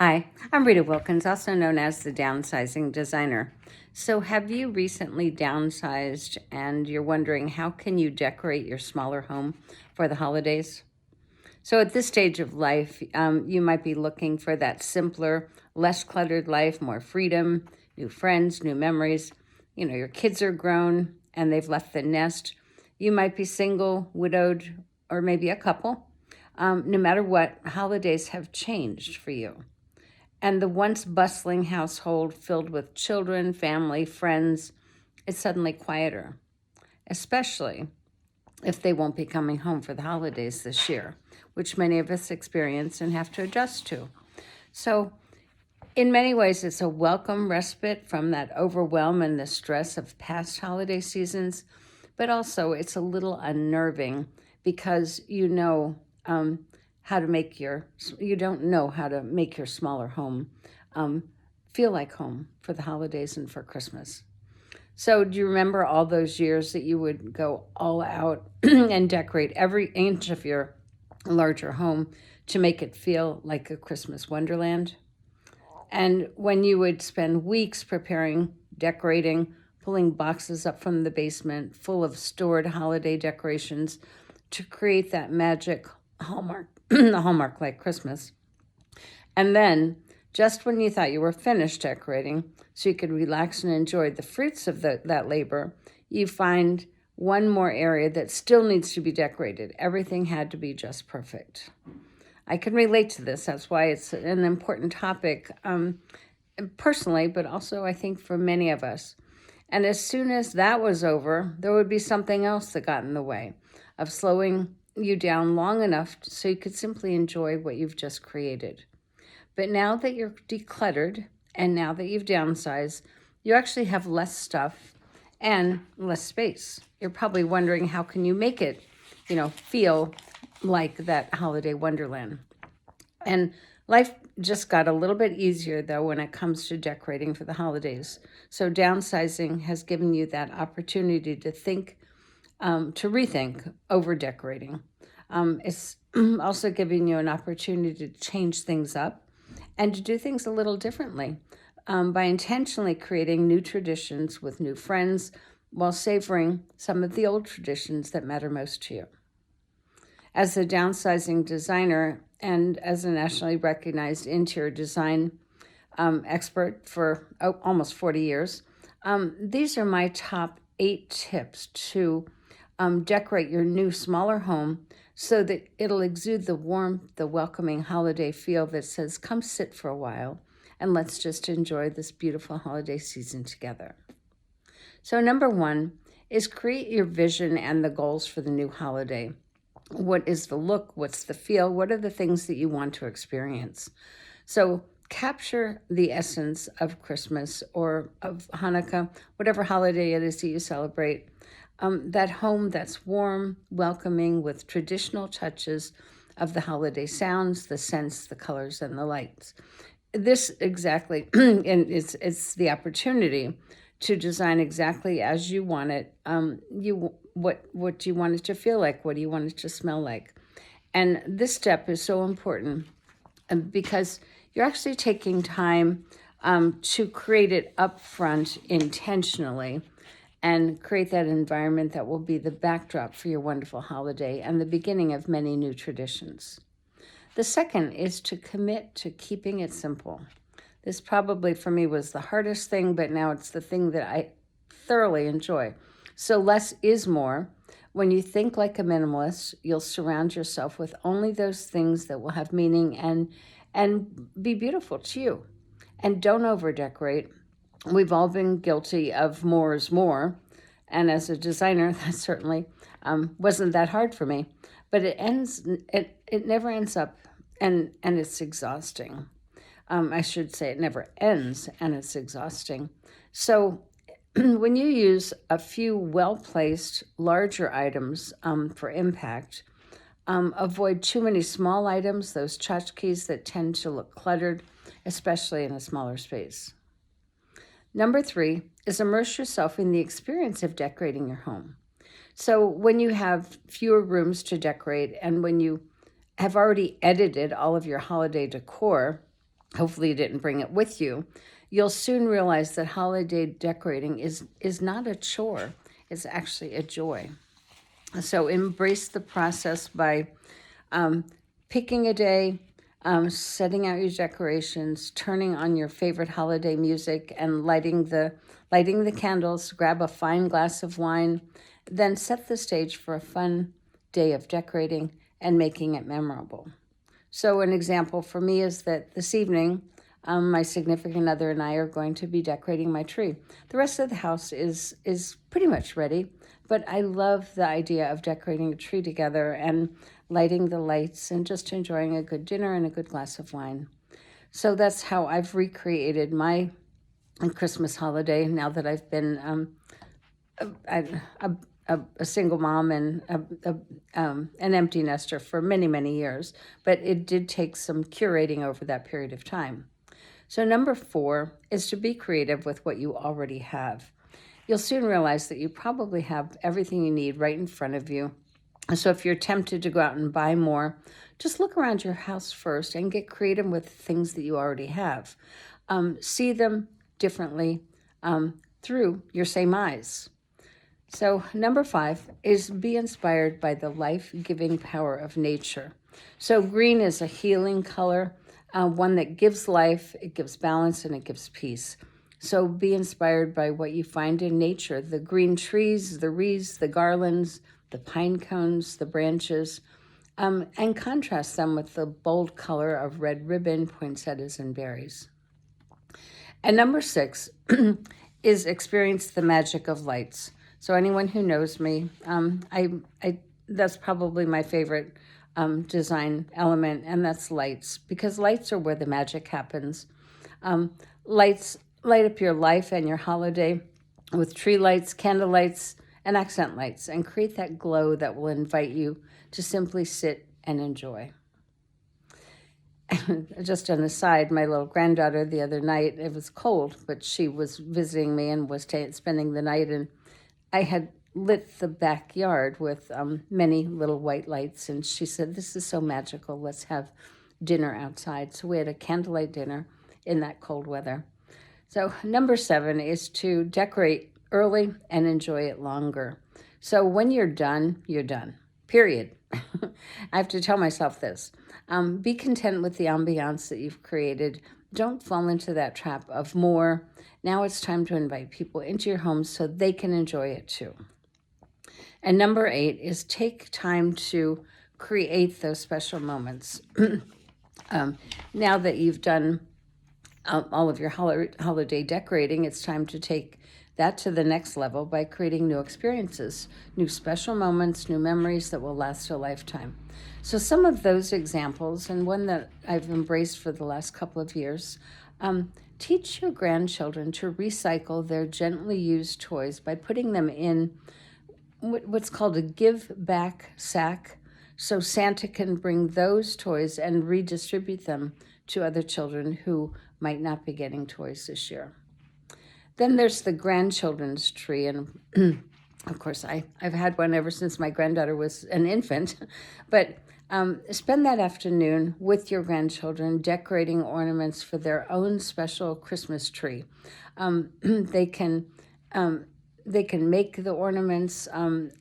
Hi, I'm Rita Wilkins, also known as the Downsizing Designer. So have you recently downsized and you're wondering how can you decorate your smaller home for the holidays? So at this stage of life, you might be looking for that simpler, less cluttered life, more freedom, new friends, new memories. Your kids are grown and they've left the nest. You might be single, widowed, or maybe a couple. No matter what, holidays have changed for you. And the once bustling household filled with children, family, friends is suddenly quieter, especially if they won't be coming home for the holidays this year, which many of us experience and have to adjust to. So, in many ways, it's a welcome respite from that overwhelm and the stress of past holiday seasons, but also it's a little unnerving because you don't know how to make your smaller home feel like home for the holidays and for Christmas. So do you remember all those years that you would go all out and decorate every inch of your larger home to make it feel like a Christmas wonderland? And when you would spend weeks preparing, decorating, pulling boxes up from the basement full of stored holiday decorations to create that magic hallmark, the hallmark like Christmas. And then, just when you thought you were finished decorating, so you could relax and enjoy the fruits of that labor, you find one more area that still needs to be decorated. Everything had to be just perfect. I can relate to this. That's why it's an important topic personally, but also I think for many of us. And as soon as that was over, there would be something else that got in the way of slowing you down long enough so you could simply enjoy what you've just created. But now that you're decluttered and now that you've downsized, you actually have less stuff and less space. You're probably wondering how can you make it, feel like that holiday wonderland. And life just got a little bit easier, though, when it comes to decorating for the holidays. So downsizing has given you that opportunity to rethink over decorating. It's also giving you an opportunity to change things up and to do things a little differently by intentionally creating new traditions with new friends while savoring some of the old traditions that matter most to you. As a downsizing designer and as a nationally recognized interior design expert for almost 40 years, these are my top 8 tips to decorate your new, smaller home so that it'll exude the warmth, the welcoming holiday feel that says, come sit for a while and let's just enjoy this beautiful holiday season together. So number 1 is create your vision and the goals for the new holiday. What is the look? What's the feel? What are the things that you want to experience? So capture the essence of Christmas or of Hanukkah, whatever holiday it is that you celebrate. That home that's warm, welcoming, with traditional touches of the holiday sounds, the scents, the colors, and the lights. This exactly, and it's the opportunity to design exactly as you want it. What do you want it to feel like? What do you want it to smell like? And this step is so important because you're actually taking time to create it up front intentionally and create that environment that will be the backdrop for your wonderful holiday and the beginning of many new traditions. The second is to commit to keeping it simple. This probably for me was the hardest thing, but now it's the thing that I thoroughly enjoy. So less is more. When you think like a minimalist, you'll surround yourself with only those things that will have meaning and be beautiful to you. And don't over-decorate. We've all been guilty of more is more. And as a designer, that certainly wasn't that hard for me. But it never ends up, and it's exhausting. I should say it never ends, and it's exhausting. So when you use a few well-placed, larger items for impact, avoid too many small items, those tchotchkes that tend to look cluttered, especially in a smaller space. Number 3 is immerse yourself in the experience of decorating your home. So when you have fewer rooms to decorate and when you have already edited all of your holiday decor, hopefully you didn't bring it with you, you'll soon realize that holiday decorating is not a chore. It's actually a joy. So embrace the process by picking a day, setting out your decorations, turning on your favorite holiday music, and lighting the candles. Grab a fine glass of wine, then set the stage for a fun day of decorating and making it memorable. So an example for me is that this evening, my significant other and I are going to be decorating my tree. The rest of the house is pretty much ready, but I love the idea of decorating a tree together and lighting the lights and just enjoying a good dinner and a good glass of wine. So that's how I've recreated my Christmas holiday now that I've been a single mom and an empty nester for many, many years. But it did take some curating over that period of time. So number 4 is to be creative with what you already have. You'll soon realize that you probably have everything you need right in front of you. So if you're tempted to go out and buy more, just look around your house first and get creative with things that you already have. See them differently through your same eyes. So number 5 is be inspired by the life-giving power of nature. So green is a healing color, one that gives life, it gives balance, and it gives peace. So be inspired by what you find in nature, the green trees, the wreaths, the garlands, the pine cones, the branches, and contrast them with the bold color of red ribbon, poinsettias, and berries. And number 6 is experience the magic of lights. So anyone who knows me, that's probably my favorite design element, and that's lights, because lights are where the magic happens. Lights light up your life and your holiday with tree lights, candle lights, and accent lights, and create that glow that will invite you to simply sit and enjoy. Just an aside, my little granddaughter the other night, it was cold, but she was visiting me and was spending the night, and I had lit the backyard with many little white lights, and she said, "This is so magical, let's have dinner outside." So we had a candlelight dinner in that cold weather. So number 7 is to decorate early and enjoy it longer. So when you're done, period. I have to tell myself this. Be content with the ambiance that you've created. Don't fall into that trap of more. Now it's time to invite people into your home so they can enjoy it too. And number 8 is take time to create those special moments. Now that you've done all of your holiday decorating, it's time to take that to the next level by creating new experiences, new special moments, new memories that will last a lifetime. So some of those examples, and one that I've embraced for the last couple of years, teach your grandchildren to recycle their gently used toys by putting them in what's called a give back sack. So Santa can bring those toys and redistribute them to other children who might not be getting toys this year. Then there's the grandchildren's tree, and of course I've had one ever since my granddaughter was an infant, but spend that afternoon with your grandchildren decorating ornaments for their own special Christmas tree. They can make the ornaments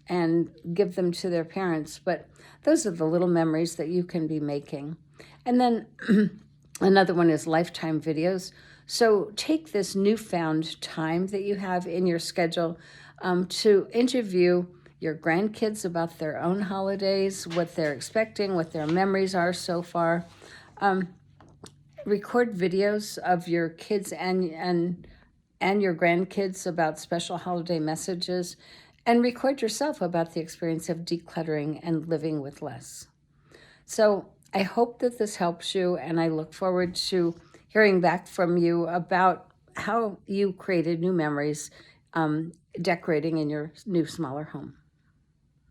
and give them to their parents, but those are the little memories that you can be making. And then another one is lifetime videos. So take this newfound time that you have in your schedule to interview your grandkids about their own holidays, what they're expecting, what their memories are so far. Record videos of your kids and your grandkids about special holiday messages, and record yourself about the experience of decluttering and living with less. So I hope that this helps you, and I look forward to hearing back from you about how you created new memories decorating in your new, smaller home.